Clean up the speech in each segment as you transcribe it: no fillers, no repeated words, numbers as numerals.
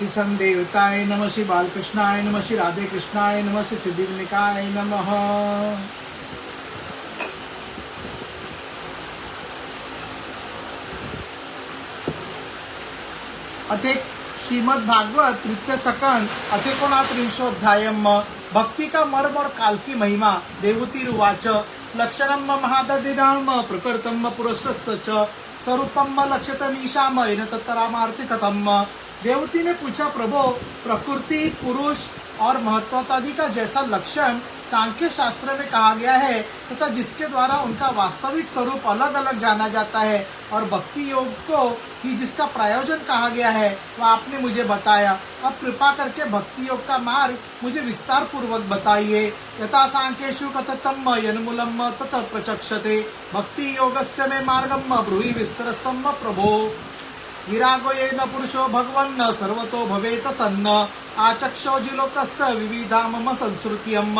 श्री संदेवताय नमः, श्री बालकृष्णाय नमः, श्री राधे कृष्णाय नमः, श्री सिद्धिविनायकाय नमः। अथे श्रीमद् भागवत तृतीय सकंद अथे 39 भक्ति का मर्म और काल की महिमा। देवतीरुवाच लक्षणम महादधिनाम प्रकृतम पुरुषस्य च स्वरूपम लक्ष्यतमीशाम येन तत्तरामार्ति कथम। देवती ने पूछा, प्रभो प्रकृति, पुरुष और महत्वादि का जैसा लक्षण सांख्य शास्त्र में कहा गया है तथा जिसके द्वारा उनका वास्तविक स्वरूप अलग अलग जाना जाता है और भक्ति योग को ही जिसका प्रयोजन कहा गया है वह आपने मुझे बताया। अब कृपा करके भक्ति योग का मार्ग मुझे विस्तार पूर्वक बताइए। यथा सांख्येषु कथितम् यन्मूलम् ततः प्रचक्षते भक्ति योगस्य मे मार्गम् ब्रूहि विस्तरसम् प्रभो। विरागो येन पुरुषो भगवन् सर्वतो भवेत सन्न आचक्षो जिलोकस्य विविधा मम संस्कृतियम्।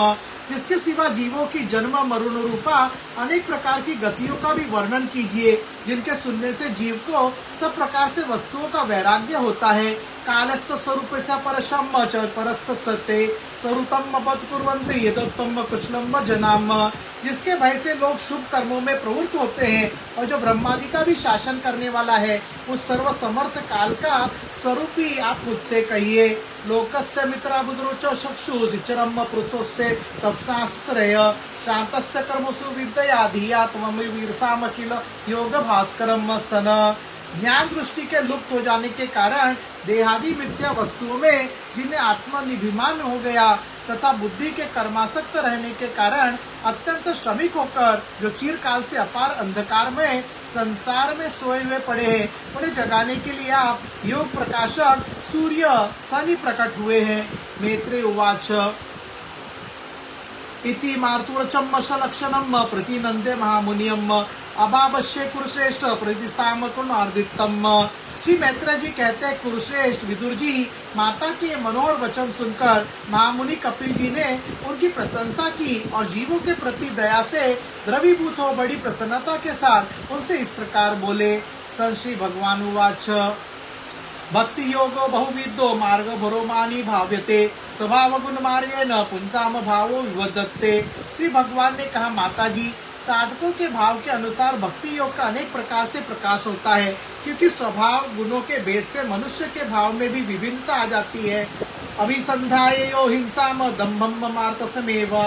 जिसके सिवा जीवों की जन्म मरण रूपा अनेक प्रकार की गतियों का भी वर्णन कीजिए, जिनके सुनने से जीव को सब प्रकार से वस्तुओं का वैराग्य होता है। कालस्य स्वरूपस्य परशम् च परस्य सत्ते स्वरूपम् अपत्कुर्वन्ति यदोत्तम कुशलम् जनाम। जिसके भय से लोग शुभ कर्मों में प्रवृत्त होते हैं और जो ब्रह्मादि का भी शासन करने वाला है, उस सर्वसमर्थ काल का स्वरूप ही आप मुझसे कहिए। लोकस्य मित्रा बुद्रुचो चक्षु सिचरम पुरुषोस्य तपसाश्रय शांतस्य कर्मसु विद्या धिया त्वमि वीरसाम किल योग भास्करम सन। ज्ञान दृष्टि के लुप्त हो जाने के कारण देहादि मिथ्या वस्तुओं में जिन्हें आत्मनिभिमान हो गया तथा बुद्धि के कर्मासक्त रहने के कारण अत्यंत श्रमिक होकर जो चिरकाल से अपार अंधकार में संसार में सोए हुए पड़े हैं, उन्हें जगाने के लिए आप योग प्रकाशक सूर्य शनि प्रकट हुए हैं। मैत्रेय उवाच इति मार्तुरचम्मश लक्षणम प्रतिनंदे महामुनियम अभावश्य कुरुश्रेष्ठ प्रतिष्ठाम कुणार्दितम। श्री मैत्रेय जी कहते हैं, कुरुश्रेष्ठ विदुर जी माता के मनोहर वचन सुनकर महामुनि कपिल जी ने उनकी प्रशंसा की और जीवों के प्रति दया से द्रवीभूत हो बड़ी प्रसन्नता के साथ उनसे इस प्रकार बोले। श्री भगवान उवाच भक्ति योगो बहुविधो मार्ग भरोमानी भाव्यते स्वभाव गुण मार्गेण पुंसाम भावो विवदत्ते। श्री भगवान ने कहा, माता जी साधकों के भाव के अनुसार भक्ति योग का अनेक प्रकार से प्रकाश होता है, क्योंकि स्वभाव गुणों के भेद से मनुष्य के भाव में भी विभिन्नता आ जाती है। अभिसंधायो हिंसाम दम्भम मार्तसमेव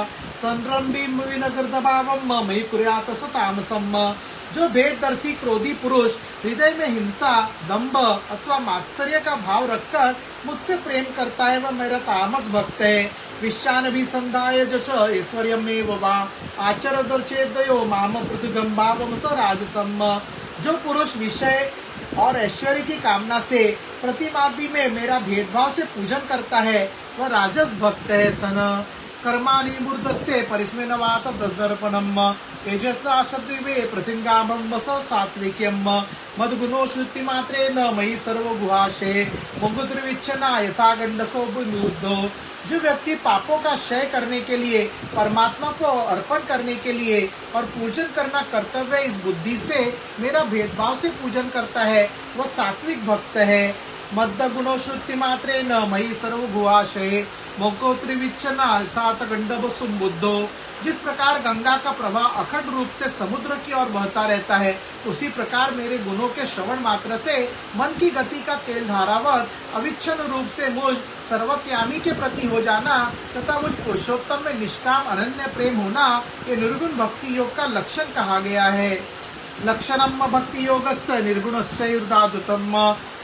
संरम्भिम विनकृतभावम मयि कुर्यात सतामसम। जो भेददर्शी क्रोधी पुरुष हृदय में हिंसा, दंभ अथवा मात्सर्य का भाव रखकर मुझसे प्रेम करता है, वह मेरा तामस भक्त है। विश्वानभिसंधाय जश ऐश्वर्यमेव वा आचरदर्चेदयो माम पृथुगम भावम स राजसम। जो पुरुष विषय और ऐश्वर्य की कामना से प्रतिमादि में मेरा भेदभाव से पूजन करता है, वह राजस भक्त है। सन कर्माणि मूर्धस्य परिस्मेन वात दर्पणम तेजस्ताशक्तिवे प्रतिंगामं स सात्विक्यम मद्गुणो श्रुति मात्रेन मयि सर्व गुहाशे मुगुद्रविच्छना यथा गंडसो बुद्धो। जो व्यक्ति पापों का क्षय करने के लिए, परमात्मा को अर्पण करने के लिए और पूजन करना कर्तव्य इस बुद्धि से मेरा भेदभाव से पूजन करता है, वह सात्विक भक्त है। मद्द गुणो श्रुति मात्रे न मयि सर्व गुहाशय मोकोत्रिविच्छना अर्थात गंडभ सुबुद्धो। जिस प्रकार गंगा का प्रवाह अखंड रूप से समुद्र की ओर बहता रहता है, उसी प्रकार मेरे गुणों के श्रवण मात्र से मन की गति का तेल धारावत अविच्छिन्न रूप से मुझ सर्वत्यामी के प्रति हो जाना तथा मुझ पुरुषोत्तम में निष्काम अनन्य प्रेम होना, ये निर्गुण भक्ति योग का लक्षण कहा गया है। लक्षणम भक्ति योगस्य निर्गुणस्य युर्धादुतम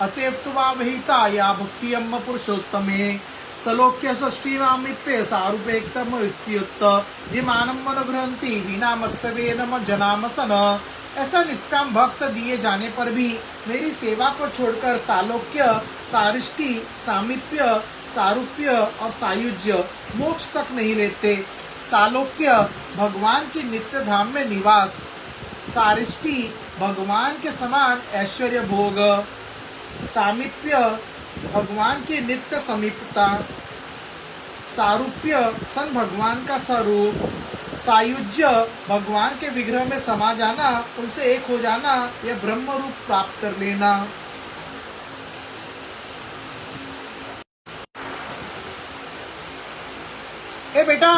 अतेप्तवा विहिता या भक्तियम पुरुषोत्तमे सलोक्य षष्ठीमामित्वे सारूपेक्तम इत्युक्त विमानम मनोग्रहंति विना मत्सवेन जनाम सन। ऐसा निष्काम भक्त दिए जाने पर भी मेरी सेवा को छोड़कर सालोक्य, सारिष्टि, सामीप्य, सारूप्य और सायुज्य मोक्ष तक नहीं लेते। सालोक्य भगवान की नित्य धाम में निवास, सारिष्टि भगवान के समान ऐश्वर्य भोग, सामीप्य भगवान की नित्य समीपता, सारूप्य सन भगवान का स्वरूप, सायुज्य भगवान के विग्रह में समा जाना, उनसे एक हो जाना या ब्रह्म रूप प्राप्त कर लेना। ए बेटा,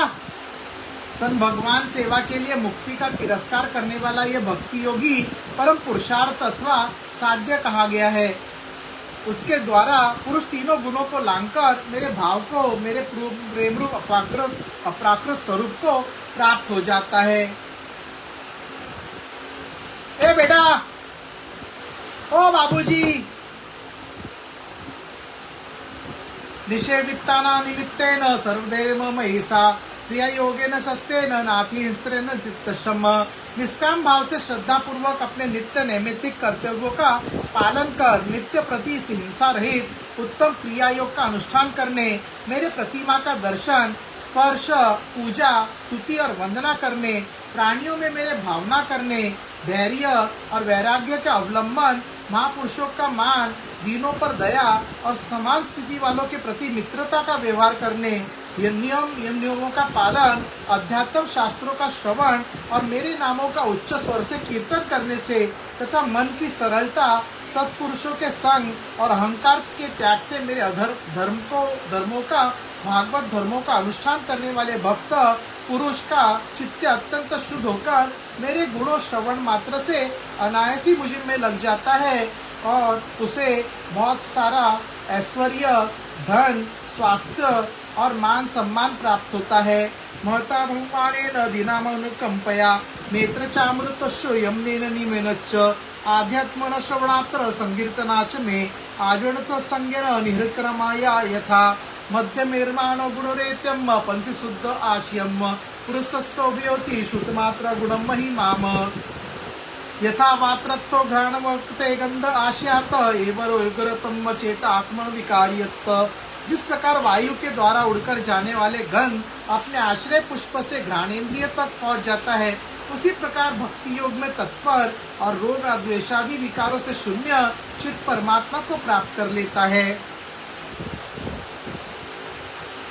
सन भगवान सेवा के लिए मुक्ति का तिरस्कार करने वाला यह भक्ति योगी परम पुरुषार्थ अथवा साध्य कहा गया है। उसके द्वारा पुरुष तीनों गुणों को लांघकर मेरे भाव को, मेरे प्रेम रूप अपराकृत स्वरूप को प्राप्त हो जाता है। ए बेटा, ओ बाबूजी, निषेवित्ताना निमित्तेन सर्वदेव महेशा क्रिया योगेन शस्त्रेन नाति हिंस्त्रेन चित्तशम। निष्काम भाव से श्रद्धा पूर्वक अपने नित्य नैमित्तिक कर्तव्यों का पालन कर नित्य प्रति हिंसा रहित उत्तम क्रिया योग का अनुष्ठान करने, मेरे प्रतिमा का दर्शन, स्पर्श, पूजा, स्तुति और वंदना करने, प्राणियों में मेरे भावना करने, धैर्य और वैराग्य के अवलंबन, महापुरुषों का मान, दीनों पर दया और समान स्थिति वालों के प्रति मित्रता का व्यवहार करने, यम नियमों का पालन, अध्यात्म शास्त्रों का श्रवण और मेरे नामों का उच्च स्वर से कीर्तन करने से तथा मन की सरलता, सत्पुरुषों के संग और अहंकार के त्याग से मेरे धर्मों का भागवत धर्मों का अनुष्ठान करने वाले भक्त पुरुष का चित्त अत्यंत शुद्ध होकर मेरे गुणों श्रवण मात्र से अनायास ही मुझ में लग जाता है और उसे बहुत सारा ऐश्वर्य, धन, स्वास्थ्य और मान सम्मान प्राप्त होता है। महता बहुमानेन दीनामनुकंपया नेत्र चामृतस्यो यम्नेन निमेनच्च आध्यात्मन श्रवणात्र संकीर्तनाच में आजवणत संज्ञन निहृक्रमाया यथा मध्यमेर्माण गुणरेत्यम पंसी शुद्ध आश्यम पुरुषस्योभियोति श्रुतमात्र गुणम महिमाम यथा वात्रत्व घ्राणवक्ते गंध आश्यात एवरोगरतम चेत आत्म विकारियत। जिस प्रकार वायु के द्वारा उड़कर जाने वाले गंध अपने आश्रय पुष्प से घ्राणेन्द्रिय तक पहुंच जाता है, उसी प्रकार भक्ति योग में तत्पर और रोग द्वेषादि विकारों से शून्य चित्त परमात्मा को प्राप्त कर लेता है।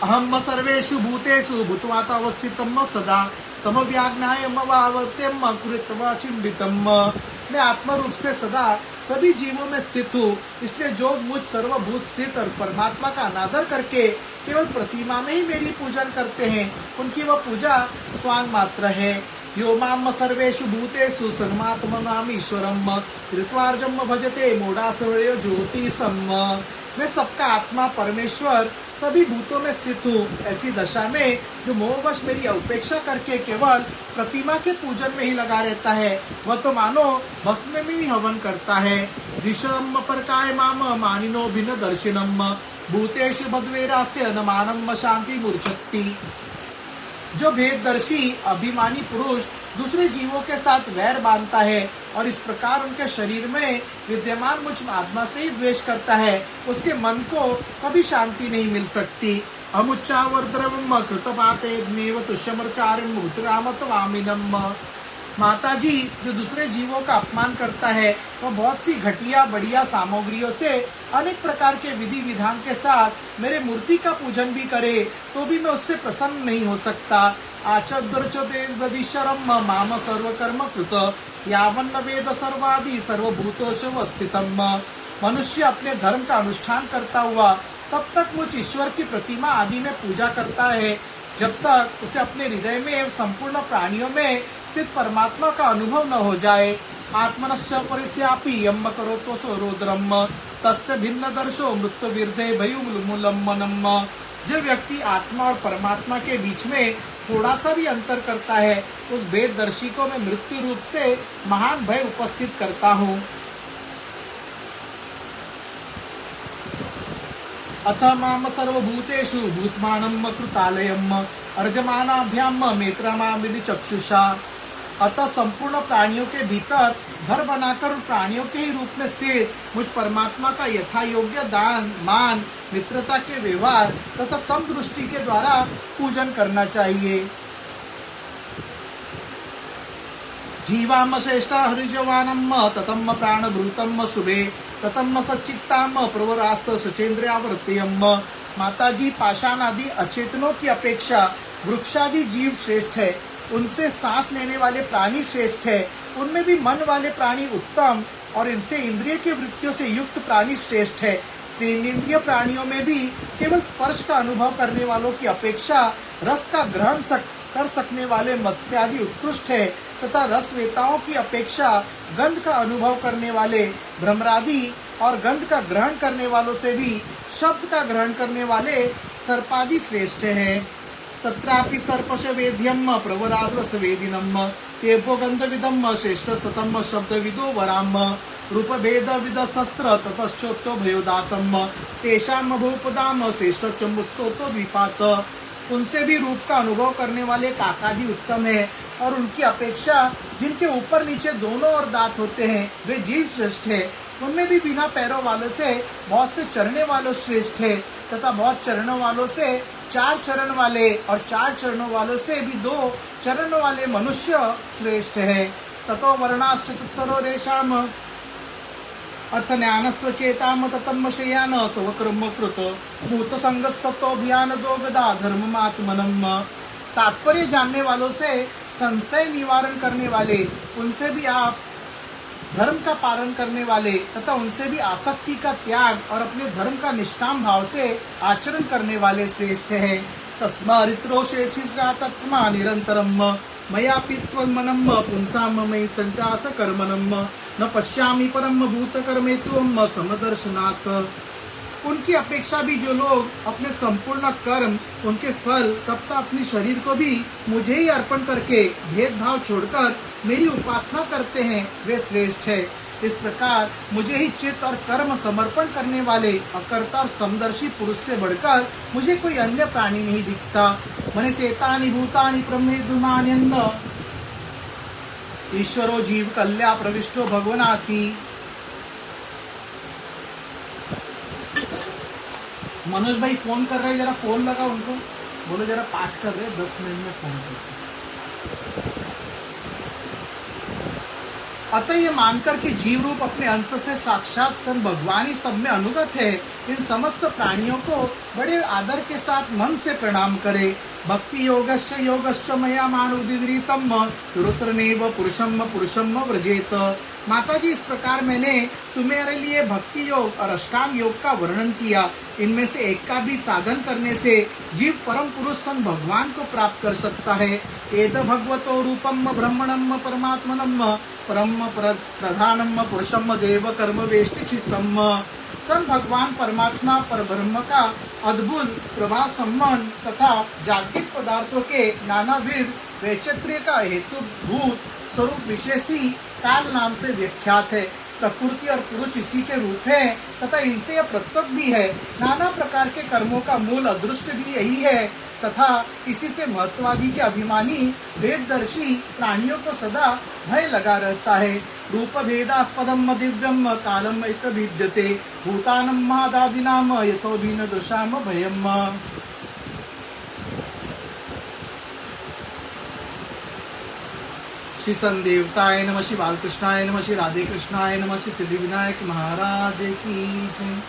अहम सर्वेषु भूतेषु भूत्वा अवस्थितम सदा तम व्याज्ञाय मवावर्त्यम कृत्वा चिंबितम। मैं आत्मा रूप से सदा सभी जीवों में स्थित हूँ, इसलिए जो मुझ सर्वभूत स्थित और परमात्मा का अनादर करके केवल प्रतिमा में ही मेरी पूजन करते हैं, उनकी वह पूजा स्वांग मात्र है। यो माम सर्वेषु भूतेषु सर्वमात्मनाम ईश्वरम ऋत्वार्जम भजते मूढ़ासुरयो ज्योतिषम। मैं सबका आत्मा परमेश्वर सभी भूतों में स्थित हूँ। ऐसी दशा में जो मोहवश मेरी उपेक्षा करके केवल प्रतिमा के पूजन में ही लगा रहता है, वह तो मानो भस्म में ही हवन करता है। ऋषम परकाय माम मानिनो भिन्न दर्शिनम भूतेषु भद्वेरास्य न मानम शांति मूर्छति। जो भेददर्शी अभिमानी पुरुष दूसरे जीवों के साथ वैर बांधता है और इस प्रकार उनके शरीर में विद्यमान मुझ आत्मा से ही द्वेष करता है, उसके मन को कभी शांति नहीं मिल सकती। अमुच्चावर्द्रवम कृतपाते ज्ञेव तुष्यमर्चारिम भूतरामत वामिनम। माता जी, जो दूसरे जीवों का अपमान करता है वह बहुत सी घटिया बढ़िया सामग्रियों से अनेक प्रकार के विधि विधान के साथ मेरे मूर्ति का पूजन भी करे तो भी मैं उससे प्रसन्न नहीं हो सकता। आचर्दर्चदेशरम माम सर्वकर्म कृत यावन्न वेद सर्वादि सर्वभूतोषु स्थितम। मनुष्य अपने धर्म का अनुष्ठान करता हुआ तब तक मुझ ईश्वर की प्रतिमा आदि में पूजा करता है जब तक उसे अपने हृदय में संपूर्ण प्राणियों में स्थित परमात्मा का अनुभव न हो जाए। आत्मनश्च परिस्यापि यम करोतो सोरोद्रम तस्य भिन्न दर्शो मृत्यु विरधे भयुमुलमनम। जो व्यक्ति आत्मा और परमात्मा के बीच में थोड़ा सा भी अंतर करता है, उस भेददर्शी को मैं मृत्यु रूप से महान भय उपस्थित करता हूँ। अथ माम सर्वभूतेषु भूतमानं कृतालयम् अर्जमानाभ्याम मेत्रमामिति चक्षुषा। अतः संपूर्ण प्राणियों के भीतर घर बनाकर प्राणियों के ही रूप में स्थित मुझ परमात्मा का यथा योग्य दान, मान, मित्रता के व्यवहार तथा समदृष्टि के द्वारा पूजन करना चाहिए। जीवाम श्रेष्ठा हरिजवानम ततम प्राणभृतम शुभे ततम सच्चित्ताम प्रवरास्त सचेन्द्रियावर्त्यम। माताजी, पाषाण आदि अचेतनों की अपेक्षा वृक्षादि जीव श्रेष्ठ है, उनसे सांस लेने वाले प्राणी श्रेष्ठ है, उनमें भी मन वाले प्राणी उत्तम और इनसे इंद्रिय की वृत्तियों से युक्त प्राणी श्रेष्ठ है। श्रेणीन्द्रिय प्राणियों में भी केवल स्पर्श का अनुभव करने वालों की अपेक्षा रस का ग्रहण कर सकने वाले मत्स्य आदि उत्कृष्ट है, तथा रसवेताओं की अपेक्षा गंध का अनुभव करने वाले भ्रमरादि और गंध का ग्रहण करने वालों से भी शब्द का ग्रहण करने वाले सर्पादि श्रेष्ठ हैं। तत्रापि सर्पश वेद्यम प्रवरासरस वेदिनम तेभो गंधविदम श्रेष्ठ सतम शब्द विदो वराम रूप भेद विद शस्त्र ततश्चोत्तो भयोदातम तेषाम भूपदाम श्रेष्ठ चंबुस्तोतो द्विपात। उनसे भी रूप का अनुभव करने वाले काकादि उत्तम है, और उनकी अपेक्षा जिनके ऊपर नीचे दोनों ओर दांत होते हैं वे जीव श्रेष्ठ है। उनमें भी बिना पैरों वालों से बहुत से चरने वालों श्रेष्ठ है, तथा बहुत चरणों वालों से 4 चरण वाले और 4 चरणों वालों से भी 2 चरण वाले मनुष्य श्रेष्ठ है। ततो वर्णाश्चतुत्तरो रेशाम अथ ज्ञानस्व चेताम ततम श्रेयान स्वकर्म कृत भूत संगस्तत्वभियान दो गदा धर्ममात्मनम। तात्पर्य जानने वालों से संशय निवारण करने वाले, उनसे भी आप धर्म का पालन करने वाले तथा उनसे भी आसक्ति का त्याग और अपने धर्म का निष्काम भाव से आचरण करने वाले श्रेष्ठ है। तस्मारित्रोषे चित्रात्मा निरंतरम मया पित्वमनम पुंसाम मयि संत्यास कर्मणम न पश्यामि परम भूत कर्मेत्वम समदर्शनात्। उनकी अपेक्षा भी जो लोग अपने संपूर्ण कर्म, उनके फल तथा अपने शरीर को भी मुझे ही अर्पण करके भेदभाव छोड़कर मेरी उपासना करते हैं वे श्रेष्ठ है। इस प्रकार मुझे ही चित्त और कर्म समर्पण करने वाले अकर्ता और समदर्शी पुरुष से बढ़कर मुझे कोई अन्य प्राणी नहीं दिखता। मने सेतानि भूतानि प्रमेदुमान्यन्न ईश्वरो जीव कल्या प्रविष्टो भगवनाथी। मनोज भाई फोन कर रहे हैं, जरा फोन लगा उनको, बोलो जरा पाठ कर रहे हैं, 10 मिनट में फोन करते। अतः ये मानकर कि जीव रूप अपने अंश से साक्षात सन भगवान ही सब में अनुगत है, इन समस्त प्राणियों को बड़े आदर के साथ मन से प्रणाम करे। भक्ति योगश्च मया मानुदिदृतम रुद्रनेव पुरुषम व्रजेत। माता जी, इस प्रकार मैंने तुम्हारे लिए भक्ति योग और अष्टांग योग का वर्णन किया। इनमें से एक का भी साधन करने से जीव परम पुरुष सन भगवान को प्राप्त कर सकता है। एत भगवतो रूपम ब्रह्मणम परमात्मनम परम प्रधानम पुरुषम देव कर्म वेष्टि चित्तम। सन भगवान परमात्मा पर ब्रह्म का अद्भुत प्रभा सम्मान तथा जागतिक पदार्थों के नानाविध वैचित्र्य का हेतु भूत स्वरूप विशेषी काल नाम से विख्यात है। प्रकृति और पुरुष इसी के रूप है तथा इनसे यह पृथक भी है। नाना प्रकार के कर्मों का मूल अदृष्ट भी यही है तथा इसी से महत्वादि के अभिमानी वेददर्शी प्राणियों को सदा भय लगा रहता है। रूप भेदास्पदम दिव्यम कालम इत विद्यते भूतानम मादादिनाम यतो भिन्न दोषाम भयम। श्री संदेवताय नमः, श्री बालकृष्णाय नमः, श्री राधे कृष्णाय नमः, श्री सिद्धि विनायक महाराज की जय।